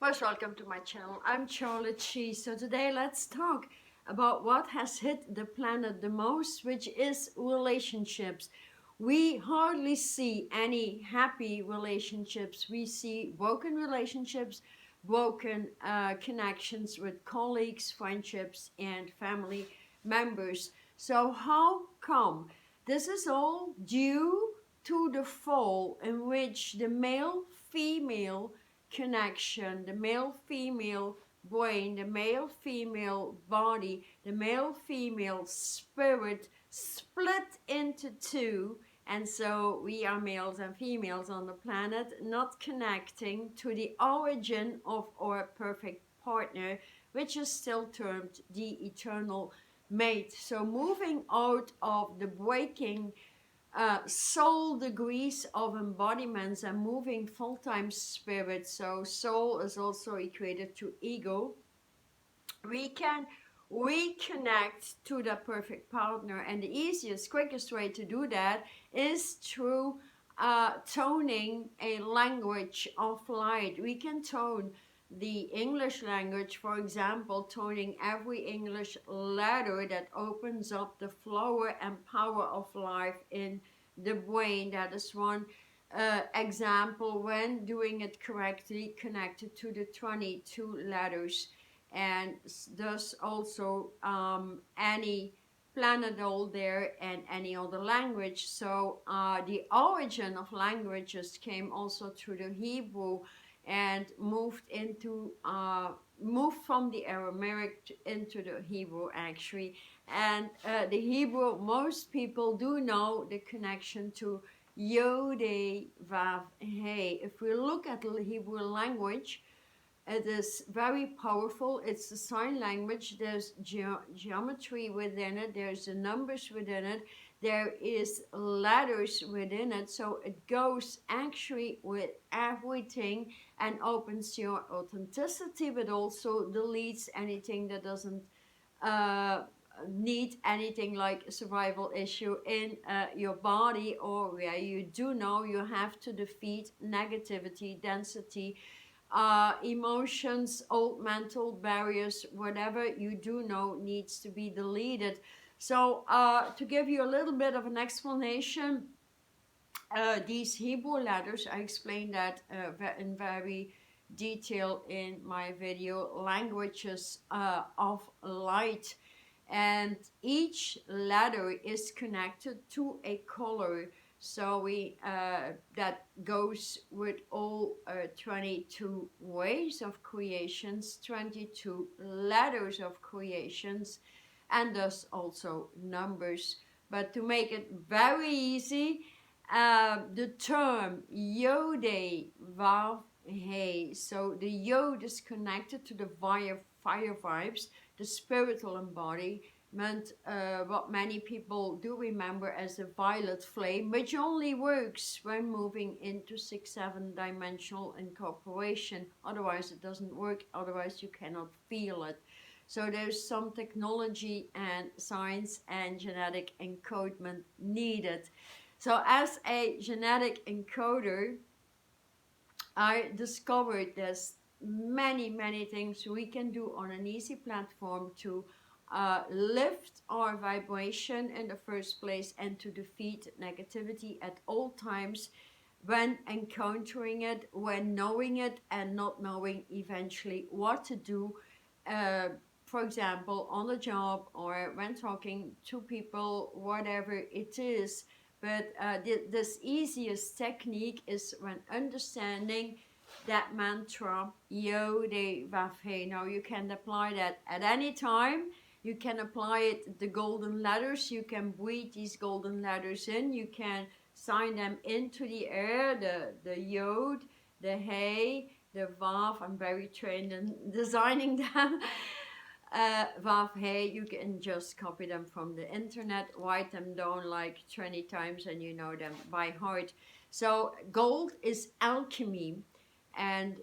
Most welcome to my channel. I'm Charlotte Chi. So today let's talk about what has hit the planet the most, which is relationships. We hardly see any happy relationships. We see broken relationships, broken connections with colleagues, friendships, and family members. So how come? This is all due to the fall in which the male-female connection, the male-female brain, the male-female body, the male-female spirit split into two, and so we are males and females on the planet, not connecting to the origin of our perfect partner, which is still termed the eternal mate. So moving out of the breaking soul degrees of embodiments and moving full-time spirit, so soul is also equated to ego, we can reconnect to the perfect partner, and the easiest, quickest way to do that is through toning a language of light. We can tone the English language, for example, toning every English letter that opens up the flower and power of life in the brain. That is one example, when doing it correctly, connected to the 22 letters, and thus also any planetol there and any other language. So the origin of languages came also through the Hebrew and moved from the Aramaic into the Hebrew actually. And the Hebrew, most people do know the connection to Yod, Vav, Hey. If we look at the Hebrew language, it is very powerful. It's a sign language. There's geometry within it. There's the numbers within it. There is letters within it. So it goes actually with everything and opens your authenticity, but also deletes anything that doesn't need anything like a survival issue in your body, or where you do know you have to defeat negativity, density, emotions, old mental barriers, whatever you do know needs to be deleted. So to give you a little bit of an explanation, these Hebrew letters, I explained that in very detail in my video, Languages of Light. And each letter is connected to a color. So we that goes with all 22 ways of creations, 22 letters of creations, and thus also numbers. But to make it very easy, the term Yod, Vav, Hey. So the Yod is connected to the fire vibes, the spiritual embodiment, what many people do remember as the violet flame, which only works when moving into 6-7 dimensional incorporation. Otherwise it doesn't work, otherwise you cannot feel it. So there's some technology and science and genetic encodement needed. So as a genetic encoder, I discovered there's many things we can do on an easy platform to lift our vibration in the first place and to defeat negativity at all times, when encountering it, when knowing it and not knowing eventually what to do, for example on the job or when talking to people, whatever it is. But this easiest technique is when understanding that mantra, Yod, Vav, Hey. Now you can apply that at any time. You can apply it, the golden letters. You can breathe these golden letters in. You can sign them into the air, the Yod, the Hey, the Vav. I'm very trained in designing them. Vav, Hey, you can just copy them from the internet, write them down like 20 times and you know them by heart. So gold is alchemy, and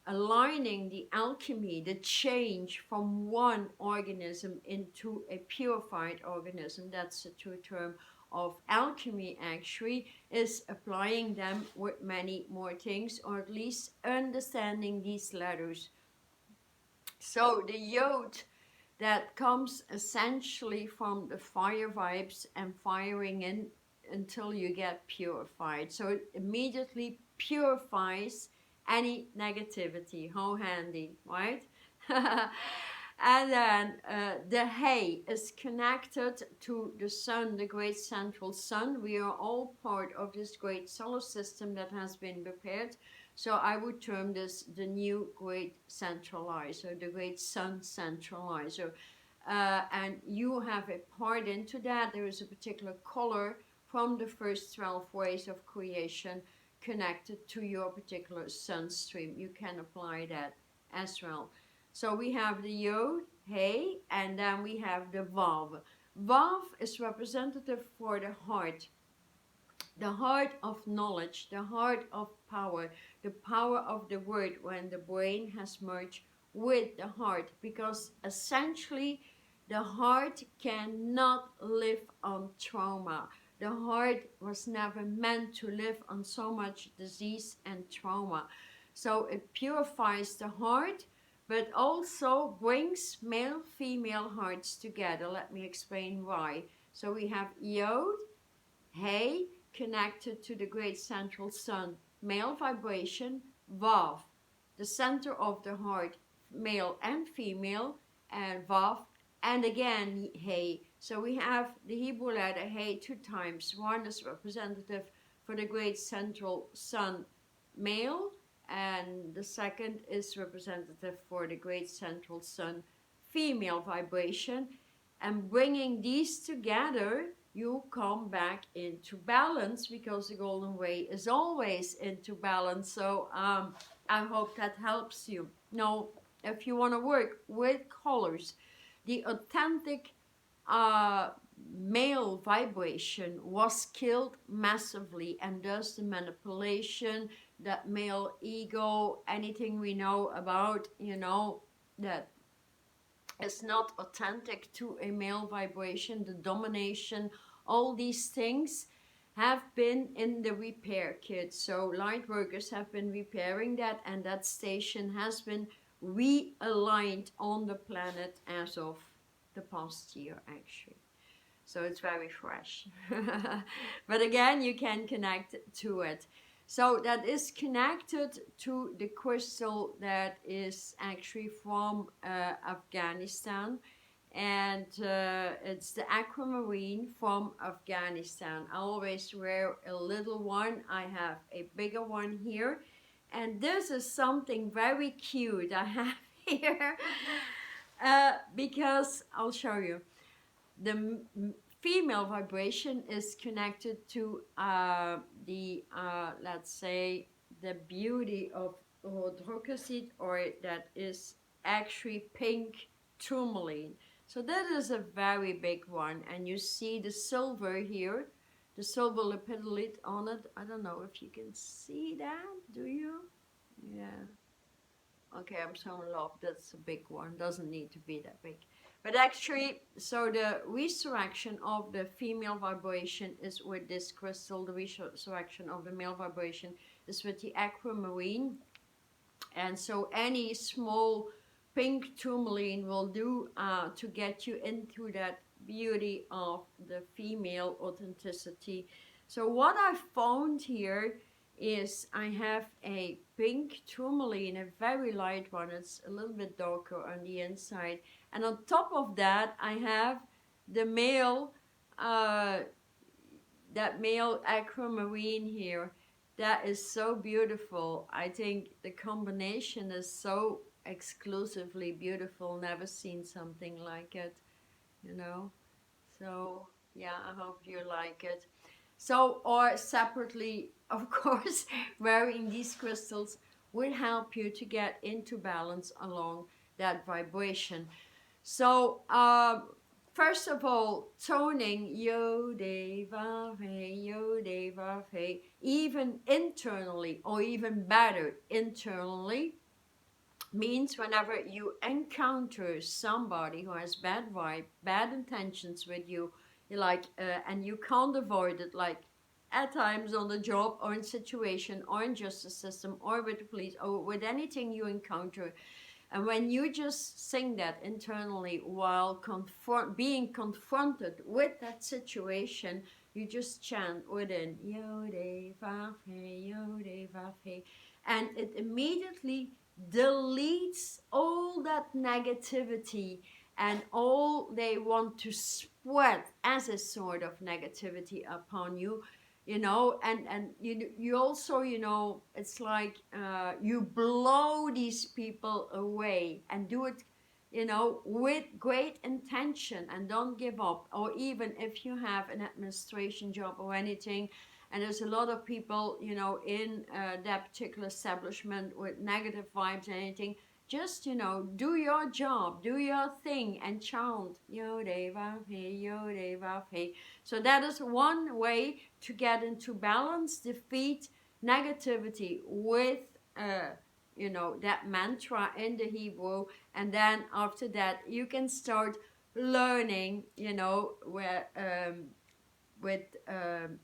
aligning the alchemy, the change from one organism into a purified organism, that's the true term of alchemy actually is applying them with many more things, or at least understanding these letters. So the yod that comes essentially from the fire vibes and firing in until you get purified. So it immediately purifies any negativity. How handy, right? And then the hay is connected to the sun, the great central sun. We are all part of this great solar system that has been prepared. So I would term this the new great centralizer, the great sun centralizer. And you have a part into that. There is a particular color from the first 12 ways of creation connected to your particular sun stream. You can apply that as well. So we have the yod, hey, and then we have the vav. Vav is representative for the heart of knowledge, the heart of power, the power of the word when the brain has merged with the heart, because essentially the heart cannot live on trauma. The heart was never meant to live on so much disease and trauma. So it purifies the heart, but also brings male, female hearts together. Let me explain why. So we have yod, hey, connected to the great central sun, male vibration, vav, the center of the heart, male and female, and vav, and again hey. So we have the Hebrew letter hey 2 times. One is representative for the great central sun, male, and the second is representative for the great central sun, female vibration. And bringing these together, you come back into balance, because the golden way is always into balance. So I hope that helps you. Now, if you want to work with colors, the authentic male vibration was killed massively, and thus the manipulation, that male ego, anything we know about, that is not authentic to a male vibration, the domination, all these things have been in the repair kit. So light workers have been repairing that, and that station has been realigned on the planet as of the past year actually. So it's very fresh. But again, you can connect to it. So that is connected to the crystal that is actually from Afghanistan. And it's the aquamarine from Afghanistan. I always wear a little one. I have a bigger one here. And this is something very cute I have here. Because I'll show you. The female vibration is connected to let's say, the beauty of rhodochrosite, or that is actually pink tourmaline. So that is a very big one, and you see the silver here, the silver lepidolite on it. I don't know if you can see that, do you? Yeah. Okay, I'm so in love. That's a big one. Doesn't need to be that big. But actually, so the resurrection of the female vibration is with this crystal. The resurrection of the male vibration is with the aquamarine. And so any small pink tourmaline will do to get you into that beauty of the female authenticity. So what I found here is I have a pink tourmaline, a very light one. It's a little bit darker on the inside, and on top of that I have the male that male aquamarine here. That is so beautiful. I think the combination is so exclusively beautiful. Never seen something like it, so yeah, I hope you like it. So, or separately, of course, wearing these crystals will help you to get into balance along that vibration. So, first of all, toning yod vav hey, yod vav hey, even internally, or even better, internally, means whenever you encounter somebody who has bad vibe, bad intentions with you, like, and you can't avoid it, like at times on the job or in situation or in justice system or with the police or with anything you encounter. And when you just sing that internally while being confronted with that situation, you just chant within Yode Vafe, Yode Vafe, and it immediately deletes all that negativity and all they want to spread as a sort of negativity upon you, you know. And you also, you know, it's like you blow these people away and do it, you know, with great intention, and don't give up. Or even if you have an administration job or anything, and there's a lot of people, you know, in that particular establishment with negative vibes and anything, just, you know, do your job, do your thing, and chant Yode Vafe, Yode Vafe. So that is one way to get into balance, defeat negativity with, you know, that mantra in the Hebrew. And then after that, you can start learning, you know, where with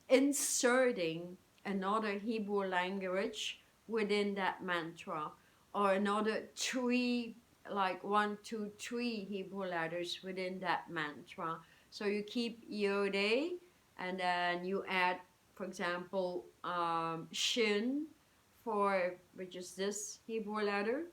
inserting another Hebrew language within that mantra, or another three, like 1, 2, 3 Hebrew letters within that mantra. So you keep Yod, and then you add, for example, Shin, for which is this Hebrew letter,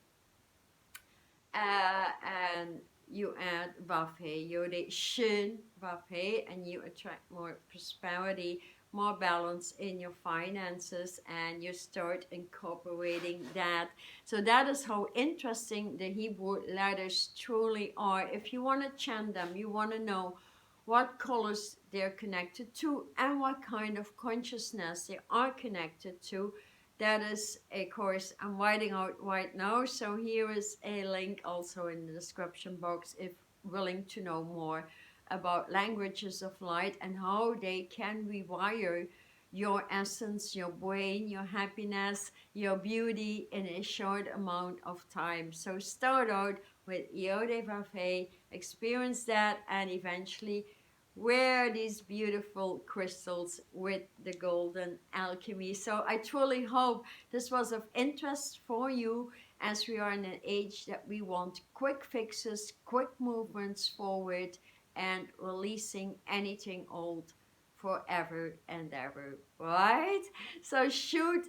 and you add Vafe, Yode, Shin, Vafe, and you attract more prosperity, more balance in your finances, and you start incorporating that. So that is how interesting the Hebrew letters truly are. If you want to chant them, you want to know what colors they're connected to and what kind of consciousness they are connected to. That is a course I'm writing out right now. So here is a link also in the description box if willing to know more about languages of light and how they can rewire your essence, your brain, your happiness, your beauty in a short amount of time. So start out with Yod Vafe, experience that, and eventually wear these beautiful crystals with the golden alchemy. So I truly hope this was of interest for you, as we are in an age that we want quick fixes, quick movements forward, and releasing anything old forever and ever, right? So shoot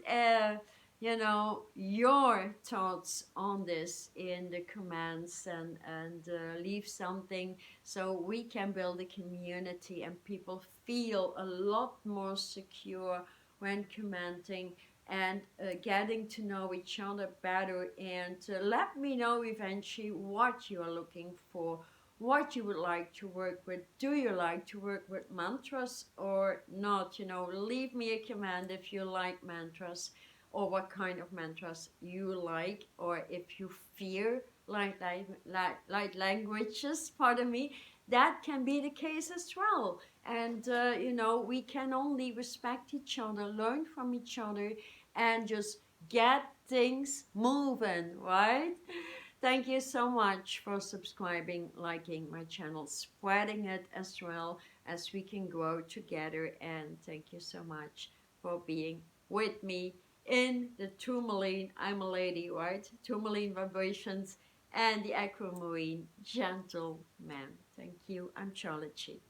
you know, your thoughts on this in the comments, and leave something so we can build a community and people feel a lot more secure when commenting and getting to know each other better. And let me know eventually what you are looking for, what you would like to work with. Do you like to work with mantras or not? You know, leave me a comment if you like mantras, or what kind of mantras you like, or if you fear like languages, pardon me, that can be the case as well. And you know, we can only respect each other, learn from each other, and just get things moving, right? Thank you so much for subscribing, liking my channel, spreading it as well, as we can grow together. And thank you so much for being with me in the tourmaline, I'm a lady, right? Tourmaline vibrations and the aquamarine gentleman. Thank you. I'm Charlotte Chi.